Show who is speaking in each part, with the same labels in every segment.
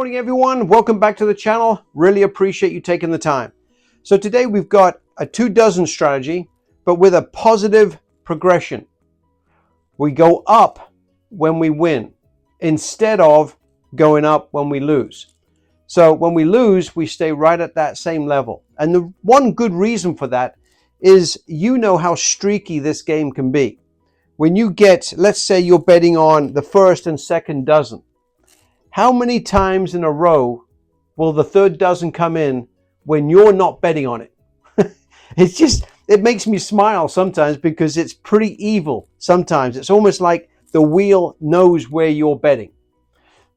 Speaker 1: morning, everyone. Welcome back to the channel. Really appreciate you taking the time. So today we've got a 2 dozen strategy, but with a positive progression. We go up when we win instead of going up when we lose. So when we lose, we stay right at that same level. And the one good reason for that is you know how streaky this game can be. When you get, let's say you're betting on the first and second dozen. How many times in a row will the third dozen come in when you're not betting on it? It makes me smile sometimes because it's pretty evil sometimes. It's almost like the wheel knows where you're betting.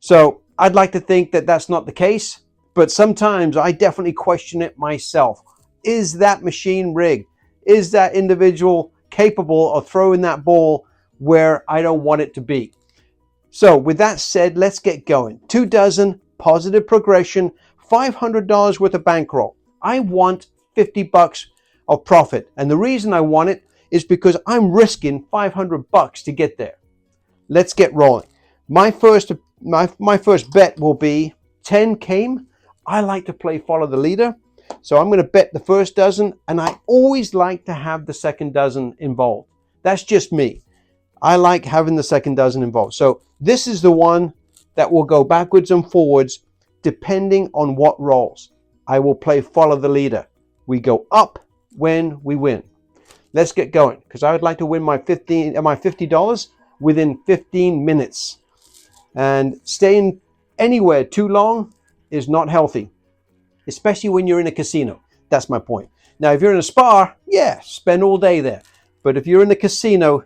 Speaker 1: So I'd like to think that that's not the case, but sometimes I definitely question it myself. Is that machine rigged? Is that individual capable of throwing that ball where I don't want it to be? So with that said, let's get going. 2 dozen, positive progression, $500 worth of bankroll. I want 50 bucks of profit. And the reason I want it is because I'm risking 500 bucks to get there. Let's get rolling. My first bet will be 10 came. I like to play follow the leader. So I'm going to bet the first dozen, and I always like to have the second dozen involved. That's just me. I like having the second dozen involved. So this is the one that will go backwards and forwards depending on what rolls. I will play follow the leader. We go up when we win. Let's get going because I would like to win my $50 within 15 minutes. And staying anywhere too long is not healthy, especially when you're in a casino. That's my point. Now, if you're in a spa, yeah, spend all day there. But if you're in the casino,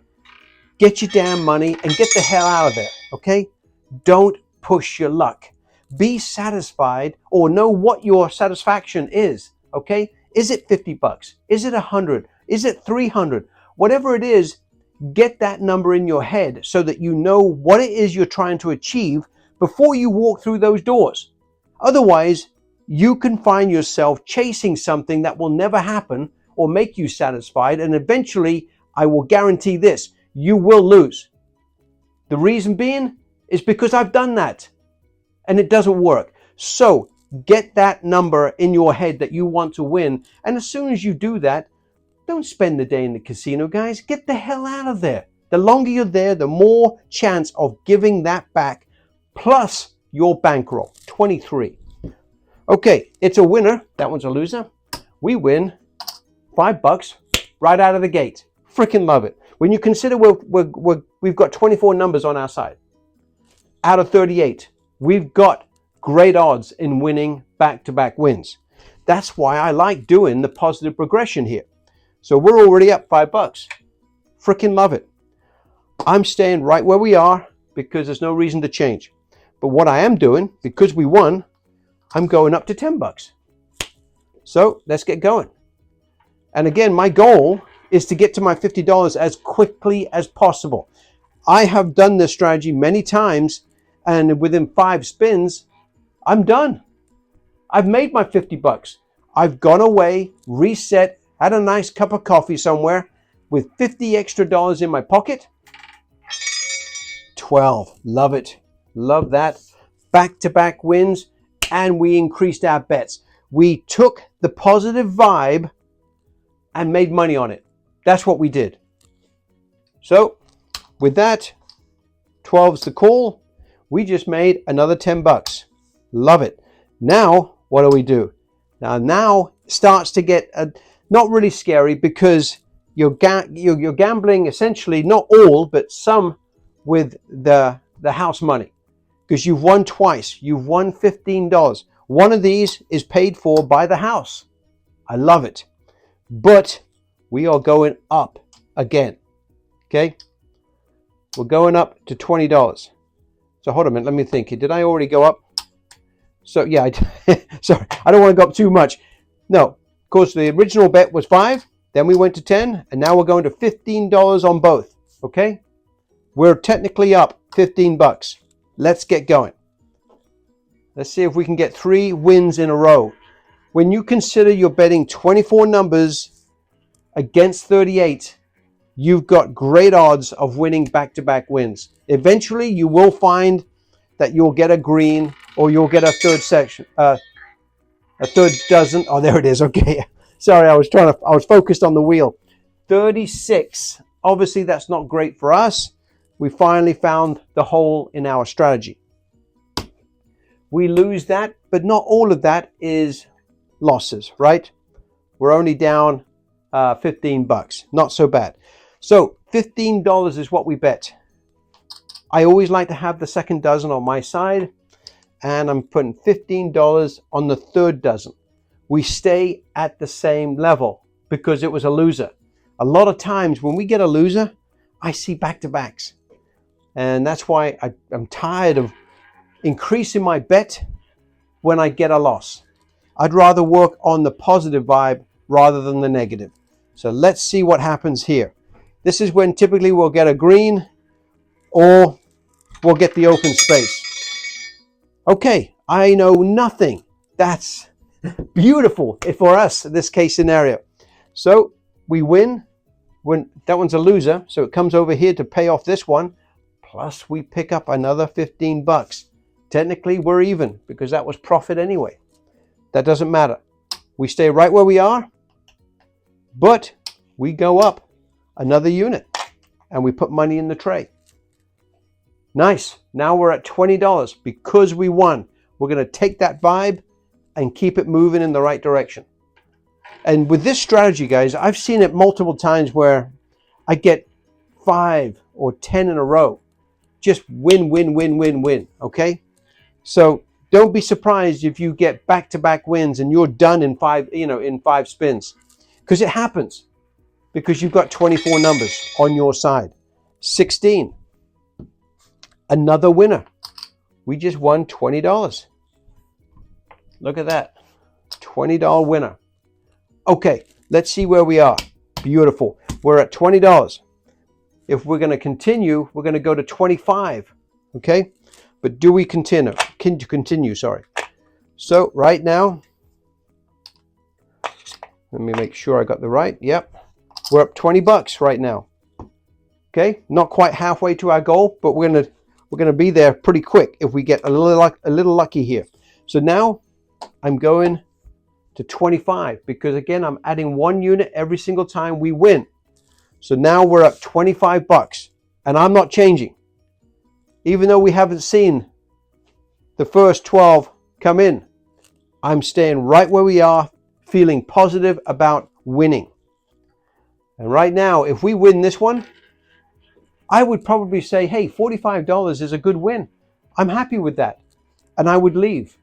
Speaker 1: get your damn money and get the hell out of there, okay? Don't push your luck. Be satisfied or know what your satisfaction is, okay? Is it 50 bucks? Is it 100? Is it 300? Whatever it is, get that number in your head so that you know what it is you're trying to achieve before you walk through those doors. Otherwise, you can find yourself chasing something that will never happen or make you satisfied, and eventually, I will guarantee this, you will lose. The reason being is because I've done that and it doesn't work. So get that number in your head that you want to win. And as soon as you do that, don't spend the day in the casino, guys. Get the hell out of there. The longer you're there, the more chance of giving that back plus your bankroll. 23. Okay, it's a winner. That one's a loser. We win $5 right out of the gate. Freaking love it. When you consider we've got 24 numbers on our side out of 38, we've got great odds in winning back-to-back wins. That's why I like doing the positive progression here. So we're already up $5. Freaking love it. I'm staying right where we are because there's no reason to change. But what I am doing, because we won, I'm going up to $10. So let's get going. And again, my goal is to get to my $50 as quickly as possible. I have done this strategy many times, and within 5 spins, I'm done. I've made my 50 bucks. I've gone away, reset, had a nice cup of coffee somewhere with 50 extra dollars in my pocket. 12. Love it. Love that. Back-to-back wins, and we increased our bets. We took the positive vibe and made money on it. That's what we did. So with that, 12's the call. We just made another 10 bucks. Love it. Now, what do? Now starts to get not really scary because you're gambling essentially, not all, but some with the house money because you've won twice. You've won $15. One of these is paid for by the house. I love it. But we are going up again. Okay? We're going up to $20. So hold on a minute, let me think. Did I already go up? So yeah, sorry, I don't want to go up too much. No, of course the original bet was 5, then we went to 10, and now we're going to $15 on both. Okay? We're technically up 15 bucks. Let's get going. Let's see if we can get 3 wins in a row. When you consider you're betting 24 numbers against 38, you've got great odds of winning back-to-back wins. Eventually, you will find that you'll get a green or you'll get a third section, a third dozen. Oh, there it is. Okay. Sorry, I was focused on the wheel. 36. Obviously, that's not great for us. We finally found the hole in our strategy. We lose that, but not all of that is losses, right? We're only down 15 bucks. Not so bad. So $15 is what we bet. I always like to have the second dozen on my side, and I'm putting $15 on the third dozen. We stay at the same level because it was a loser. A lot of times when we get a loser, I see back-to-backs. And that's why I'm tired of increasing my bet when I get a loss. I'd rather work on the positive vibe rather than the negative. So let's see what happens here. This is when typically we'll get a green or we'll get the open space. Okay, I know nothing. That's beautiful for us in this case scenario. So we win. When that one's a loser, so it comes over here to pay off this one. Plus we pick up another 15 bucks. Technically we're even because that was profit anyway. That doesn't matter. We stay right where we are, but we go up another unit and we put money in the tray. Nice. Now we're at $20 because we won. We're going to take that vibe and keep it moving in the right direction. And with this strategy, guys, I've seen it multiple times where I get 5 or 10 in a row. Just win, win, win, win, win. Okay? So don't be surprised if you get back-to-back wins and you're done in 5 spins. Because it happens. Because you've got 24 numbers on your side. 16. Another winner. We just won $20. Look at that. $20 winner. Okay, let's see where we are. Beautiful. We're at $20. If we're going to continue, we're going to go to 25. Okay? But do we continue? Continue, sorry. So right now, let me make sure I got the right. Yep. We're up 20 bucks right now. Okay? Not quite halfway to our goal, but we're going to be there pretty quick if we get a little lucky here. So now I'm going to 25 because again I'm adding 1 unit every single time we win. So now we're up 25 bucks and I'm not changing. Even though we haven't seen the first 12 come in, I'm staying right where we are, feeling positive about winning. And right now, if we win this one, I would probably say, hey, $45 is a good win. I'm happy with that. And I would leave.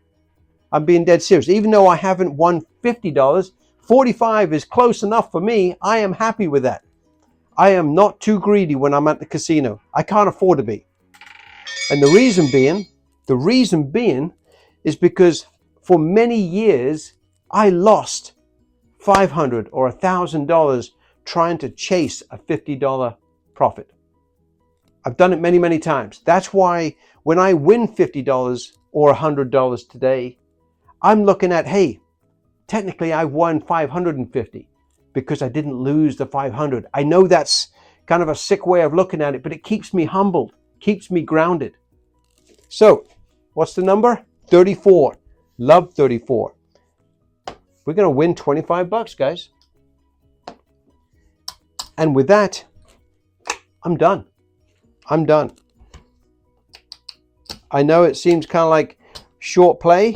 Speaker 1: I'm being dead serious. Even though I haven't won $50, 45 is close enough for me. I am happy with that. I am not too greedy when I'm at the casino. I can't afford to be. And the reason being is because for many years, I lost $500 or $1,000 trying to chase a $50 profit. I've done it many, many times. That's why when I win $50 or $100 today, I'm looking at, hey, technically I won 550 because I didn't lose the 500. I know that's kind of a sick way of looking at it, but it keeps me humbled, keeps me grounded. So, what's the number? 34. Love 34. We're going to win 25 bucks, guys. And with that, I'm done. I'm done. I know it seems kind of like short play.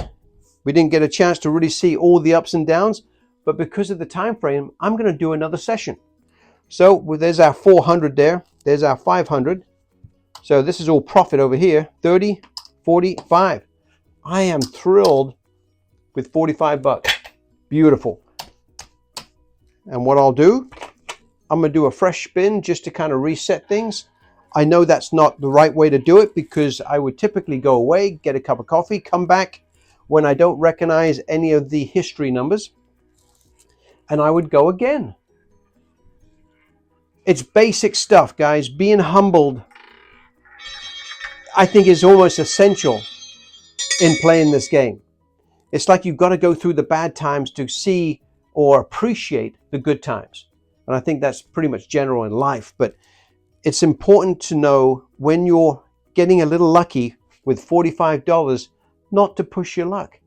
Speaker 1: We didn't get a chance to really see all the ups and downs, but because of the time frame, I'm going to do another session. So there's our 400 there. There's our 500. So this is all profit over here. 30, 45. I am thrilled with 45 bucks. Beautiful. And what I'll do, I'm going to do a fresh spin just to kind of reset things. I know that's not the right way to do it because I would typically go away, get a cup of coffee, come back when I don't recognize any of the history numbers, and I would go again. It's basic stuff, guys. Being humbled, I think, is almost essential in playing this game. It's like you've got to go through the bad times to see or appreciate the good times. And I think that's pretty much general in life, but it's important to know when you're getting a little lucky with $45, not to push your luck.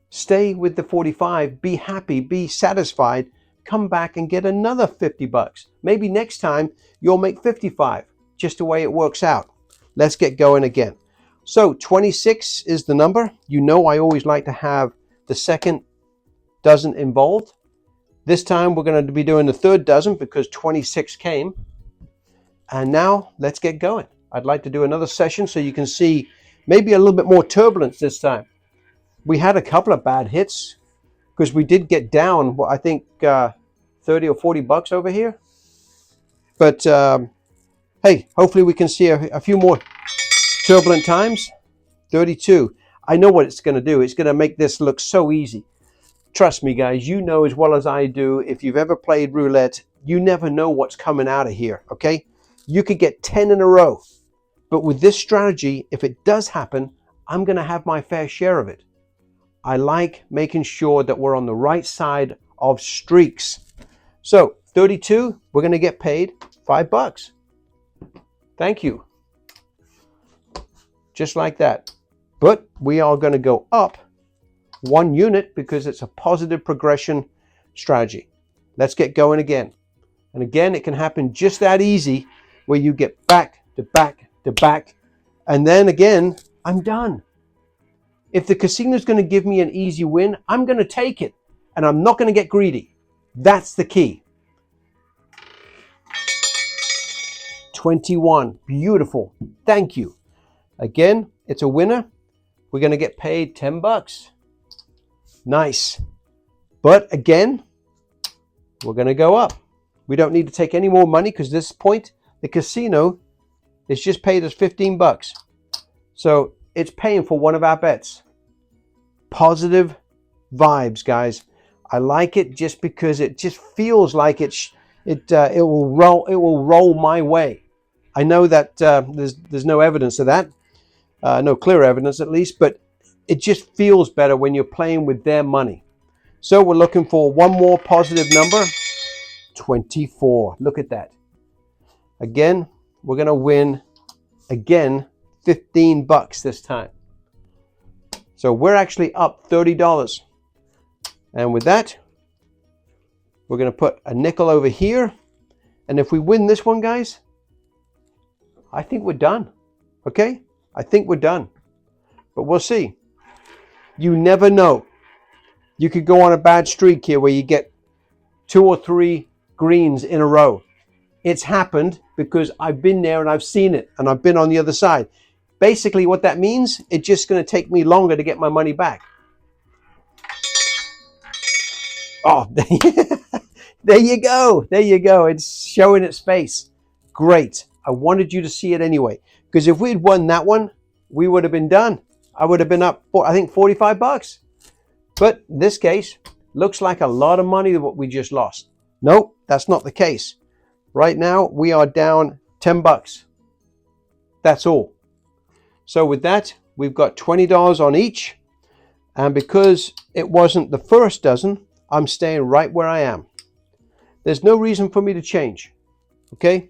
Speaker 1: Stay with the 45, be happy, be satisfied, come back and get another 50 bucks. Maybe next time you'll make 55, just the way it works out. Let's get going again. So 26 is the number. You know I always like to have the second dozen involved. This time we're going to be doing the third dozen because 26 came. And now let's get going. I'd like to do another session so you can see maybe a little bit more turbulence this time. We had a couple of bad hits because we did get down, I think 30 or 40 bucks over here. But hey, hopefully we can see a few more turbulent times. 32. I know what it's going to do. It's going to make this look so easy. Trust me, guys, you know as well as I do, if you've ever played roulette, you never know what's coming out of here, okay? You could get 10 in a row. But with this strategy, if it does happen, I'm going to have my fair share of it. I like making sure that we're on the right side of streaks. So 32, we're going to get paid $5. Thank you. Just like that. But we are going to go up 1 unit because it's a positive progression strategy. Let's get going again. And again, it can happen just that easy where you get back to back to back. And then again, I'm done. If the casino is going to give me an easy win, I'm going to take it. And I'm not going to get greedy. That's the key. 21. Beautiful. Thank you. Again, it's a winner. We're going to get paid 10 bucks. Nice. But again, we're going to go up. We don't need to take any more money because at this point, the casino is just paid us 15 bucks. So it's paying for one of our bets. Positive vibes, guys. I like it just because it just feels like it will roll my way. I know that there's no evidence of that, no clear evidence at least, but it just feels better when you're playing with their money. So we're looking for one more positive number, 24. Look at that. Again, we're going to win again 15 bucks this time. So we're actually up $30. And with that, we're going to put a nickel over here. And if we win this one, guys, I think we're done. Okay? I think we're done. But we'll see. You never know. You could go on a bad streak here where you get 2 or 3 greens in a row. It's happened because I've been there and I've seen it and I've been on the other side. Basically what that means, it's just going to take me longer to get my money back. Oh, there you go. There you go. It's showing its face. Great. I wanted you to see it anyway. Because if we'd won that one, we would have been done. I would have been up, I think, 45 bucks. But in this case, looks like a lot of money what we just lost. Nope, that's not the case. Right now, we are down 10 bucks. That's all. So with that, we've got $20 on each. And because it wasn't the first dozen, I'm staying right where I am. There's no reason for me to change. Okay?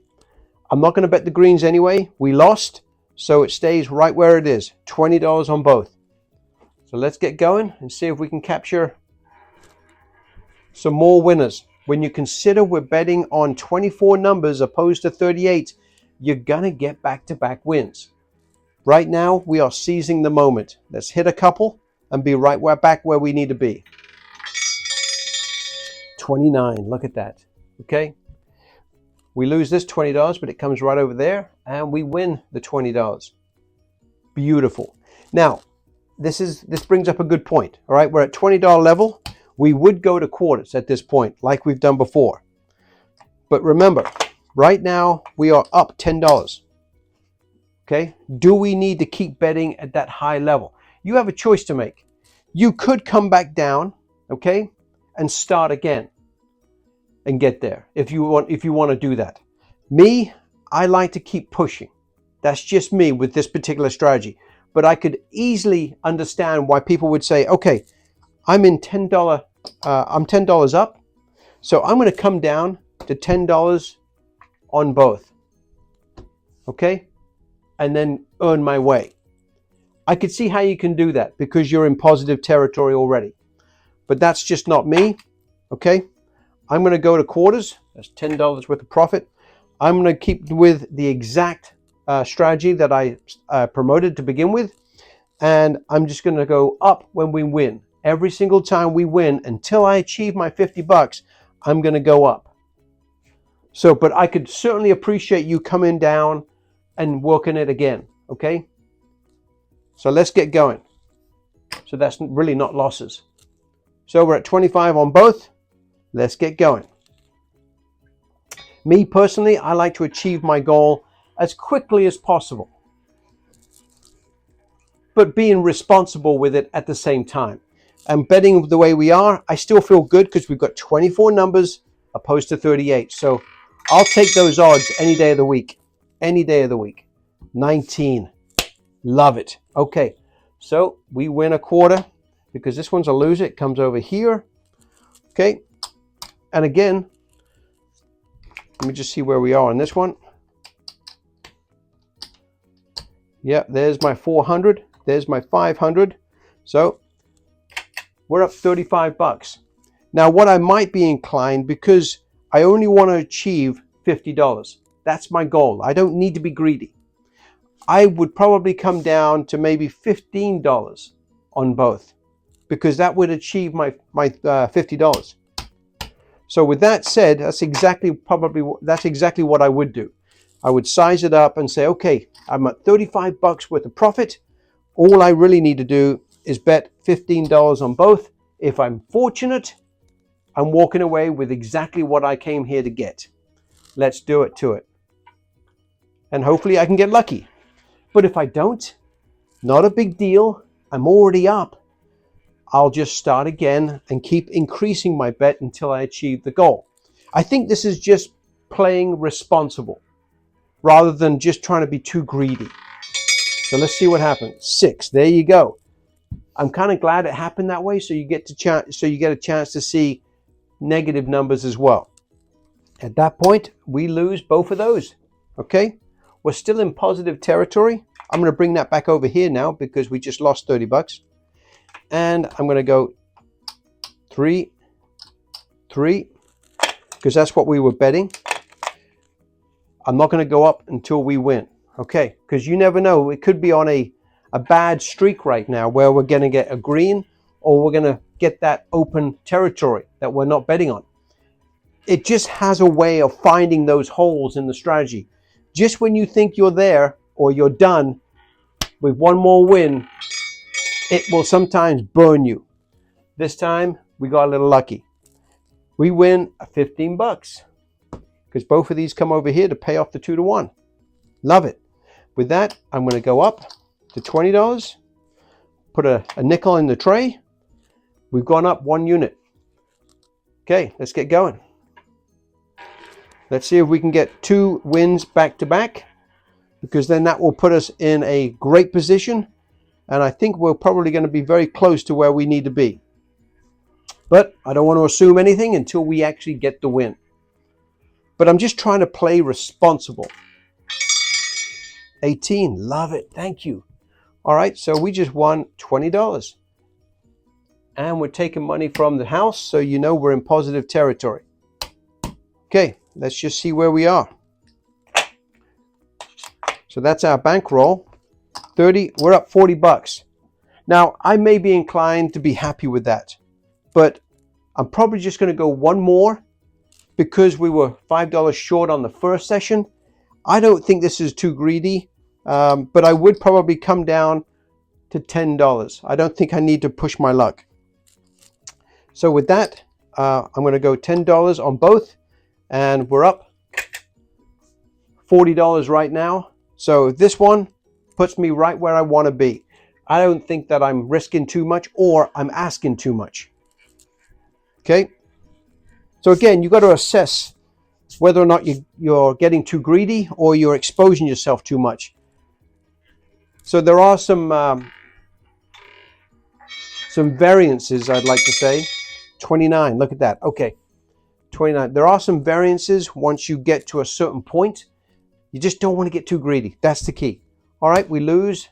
Speaker 1: I'm not going to bet the greens anyway. We lost, so it stays right where it is. $20 on both. So let's get going and see if we can capture some more winners. When you consider we're betting on 24 numbers opposed to 38, you're going to get back-to-back wins. Right now, we are seizing the moment. Let's hit a couple and be right back where we need to be. 29, look at that. Okay? We lose this $20, but it comes right over there, and we win the $20. Beautiful. Now, this brings up a good point. All right, we're at $20 level. We would go to quarters at this point, like we've done before. But remember, right now we are up $10. Okay, do we need to keep betting at that high level? You have a choice to make. You could come back down, okay, and start again and get there if you want to do that. Me, I like to keep pushing. That's just me with this particular strategy. But I could easily understand why people would say, okay, I'm $10 up, so I'm going to come down to $10 on both. Okay? And then earn my way. I could see how you can do that because you're in positive territory already. But that's just not me, okay? I'm going to go to quarters. That's $10 worth of profit. I'm going to keep with the exact strategy that I promoted to begin with. And I'm just going to go up when we win. Every single time we win, until I achieve my 50 bucks, I'm going to go up. So, but I could certainly appreciate you coming down and working it again, okay? So let's get going. So that's really not losses. So we're at 25 on both. Let's get going. Me personally, I like to achieve my goal as quickly as possible, but being responsible with it at the same time. And betting the way we are, I still feel good because we've got 24 numbers opposed to 38. So I'll take those odds any day of the week. Any day of the week. 19. Love it. Okay, so we win a quarter because this one's a loser. It comes over here. Okay, and again, let me just see where we are on this one. Yep, there's my 400. There's my 500. So we're up 35 bucks. Now what I might be inclined, because I only want to achieve $50. That's my goal. I don't need to be greedy. I would probably come down to maybe $15 on both, because that would achieve my $50. So with that said, that's exactly what I would do. I would size it up and say, okay, I'm at 35 bucks worth of profit. All I really need to do is bet $15 on both. If I'm fortunate, I'm walking away with exactly what I came here to get. Let's do it to it. And hopefully I can get lucky. But if I don't, not a big deal. I'm already up. I'll just start again and keep increasing my bet until I achieve the goal. I think this is just playing responsible rather than just trying to be too greedy. So let's see what happens. 6. There you go. I'm kind of glad it happened that way, so you get a chance to see negative numbers as well. At that point, we lose both of those. Okay? We're still in positive territory. I'm going to bring that back over here now because we just lost 30 bucks. And I'm going to go 3, 3, because that's what we were betting. I'm not going to go up until we win. Okay, because you never know. It could be on a bad streak right now where we're going to get a green, or we're going to get that open territory that we're not betting on. It just has a way of finding those holes in the strategy. Just when you think you're there or you're done with one more win, it will sometimes burn you. This time we got a little lucky. We win 15 bucks because both of these come over here to pay off the 2-to-1. Love it. With that, I'm going to go up to $20, put a nickel in the tray. We've gone up 1 unit. Okay, let's get going. Let's see if we can get 2 wins back to back, because then that will put us in a great position. And I think we're probably going to be very close to where we need to be. But I don't want to assume anything until we actually get the win. But I'm just trying to play responsible. 18, love it, thank you. All right, so we just won $20. And we're taking money from the house, so you know we're in positive territory. Okay, let's just see where we are. So that's our bankroll. 30, we're up 40 bucks. Now, I may be inclined to be happy with that, but I'm probably just going to go one more because we were $5 short on the first session. I don't think this is too greedy, but I would probably come down to $10. I don't think I need to push my luck. So with that, I'm going to go $10 on both, and we're up $40 right now. So this one puts me right where I want to be. I don't think that I'm risking too much or I'm asking too much. Okay. So again, you've got to assess whether or not you're getting too greedy or you're exposing yourself too much. So there are some variances, I'd like to say. 29, look at that. Okay, 29. There are some variances once you get to a certain point. You just don't want to get too greedy. That's the key. All right, we lose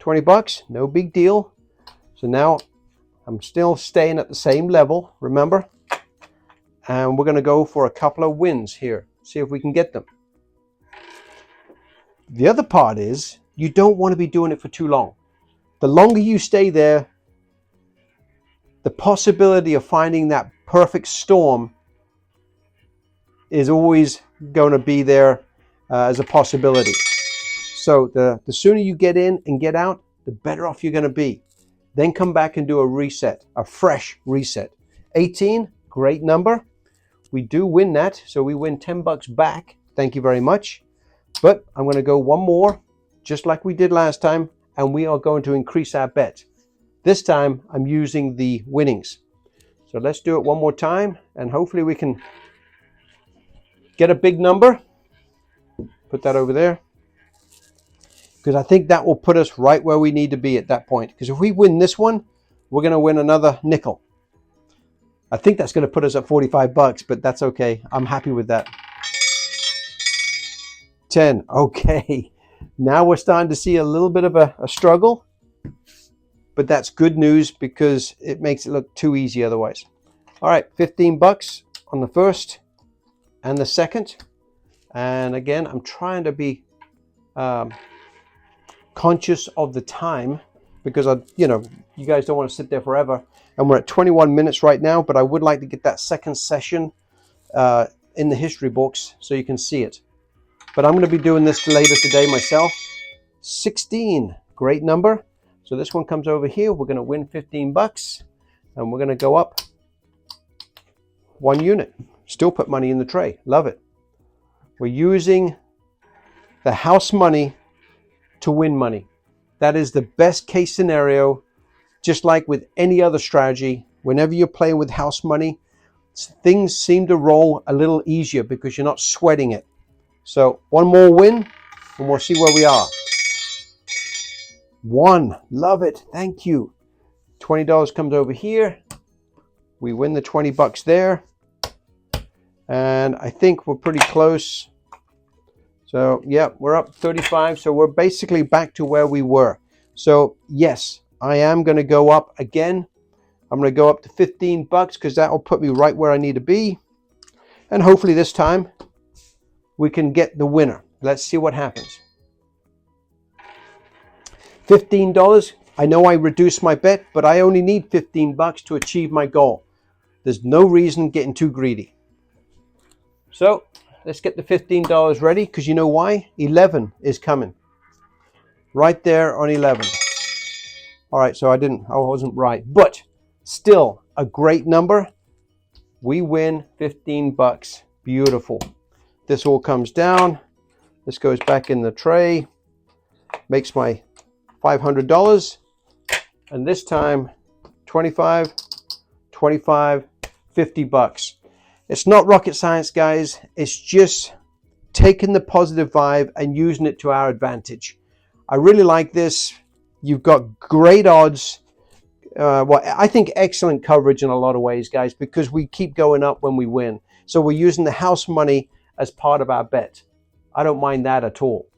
Speaker 1: 20 bucks, no big deal. So now I'm still staying at the same level, remember? And we're going to go for a couple of wins here. See if we can get them. The other part is you don't want to be doing it for too long. The longer you stay there, the possibility of finding that perfect storm is always going to be there as a possibility. So the sooner you get in and get out, the better off you're going to be. Then come back and do a reset, a fresh reset. 18, great number. We do win that, so we win 10 bucks back. Thank you very much. But I'm going to go one more, just like we did last time, and we are going to increase our bet. This time I'm using the winnings. So let's do it one more time, and hopefully we can get a big number. Put that over there. Because I think that will put us right where we need to be at that point. Because if we win this one, we're going to win another nickel. I think that's going to put us at 45 bucks, but that's okay. I'm happy with that. 10. Okay. Now we're starting to see a little bit of a struggle. But that's good news because it makes it look too easy otherwise. All right, 15 bucks on the first and the second. And again, I'm trying to be conscious of the time because you guys don't want to sit there forever. And we're at 21 minutes right now, but I would like to get that second session in the history books so you can see it. But I'm going to be doing this later today myself. 16, great number. So this one comes over here. We're going to win 15 bucks and we're going to go up 1 unit. Still put money in the tray. Love it. We're using the house money to win money. That is the best case scenario. Just like with any other strategy, whenever you're playing with house money, things seem to roll a little easier because you're not sweating it. So one more win and we'll see where we are. 1, love it, thank you. $20 comes over here. We win the 20 bucks there. And I think we're pretty close. So yeah, we're up 35. So we're basically back to where we were. So yes, I am going to go up again. I'm going to go up to 15 bucks because that will put me right where I need to be. And hopefully this time we can get the winner. Let's see what happens. $15. I know I reduced my bet, but I only need 15 bucks to achieve my goal. There's no reason getting too greedy. So let's get the $15 ready because you know why? 11 is coming. Right there on 11. All right, so I wasn't right, but still a great number. We win 15 bucks. Beautiful. This all comes down. This goes back in the tray. Makes my $500. And this time, 25, 25, 50 bucks. It's not rocket science, guys. It's just taking the positive vibe and using it to our advantage. I really like this. You've got great odds. Well, I think excellent coverage in a lot of ways, guys, because we keep going up when we win. So we're using the house money as part of our bet. I don't mind that at all.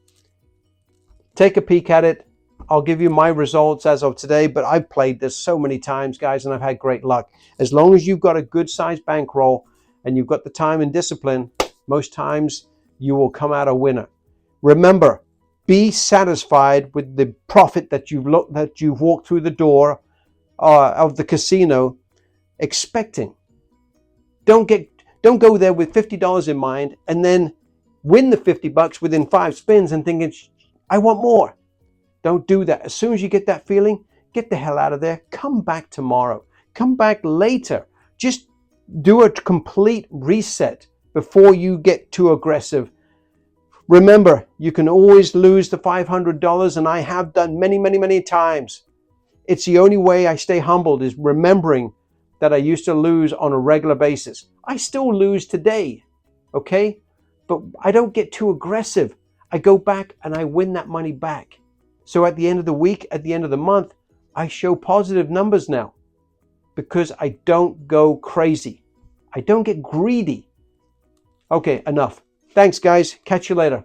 Speaker 1: Take a peek at it. I'll give you my results as of today, but I've played this so many times, guys, and I've had great luck. As long as you've got a good sized bankroll and you've got the time and discipline, most times you will come out a winner. Remember, be satisfied with the profit that you've walked through the door of the casino expecting. Don't go there with $50 in mind and then win the 50 bucks within 5 spins and thinking, I want more. Don't do that. As soon as you get that feeling, get the hell out of there. Come back tomorrow. Come back later. Just do a complete reset before you get too aggressive. Remember, you can always lose the $500, and I have done many, many, many times. It's the only way I stay humbled is remembering that I used to lose on a regular basis. I still lose today, okay? But I don't get too aggressive. I go back and I win that money back. So at the end of the week, at the end of the month, I show positive numbers now because I don't go crazy. I don't get greedy. Okay, enough. Thanks, guys. Catch you later.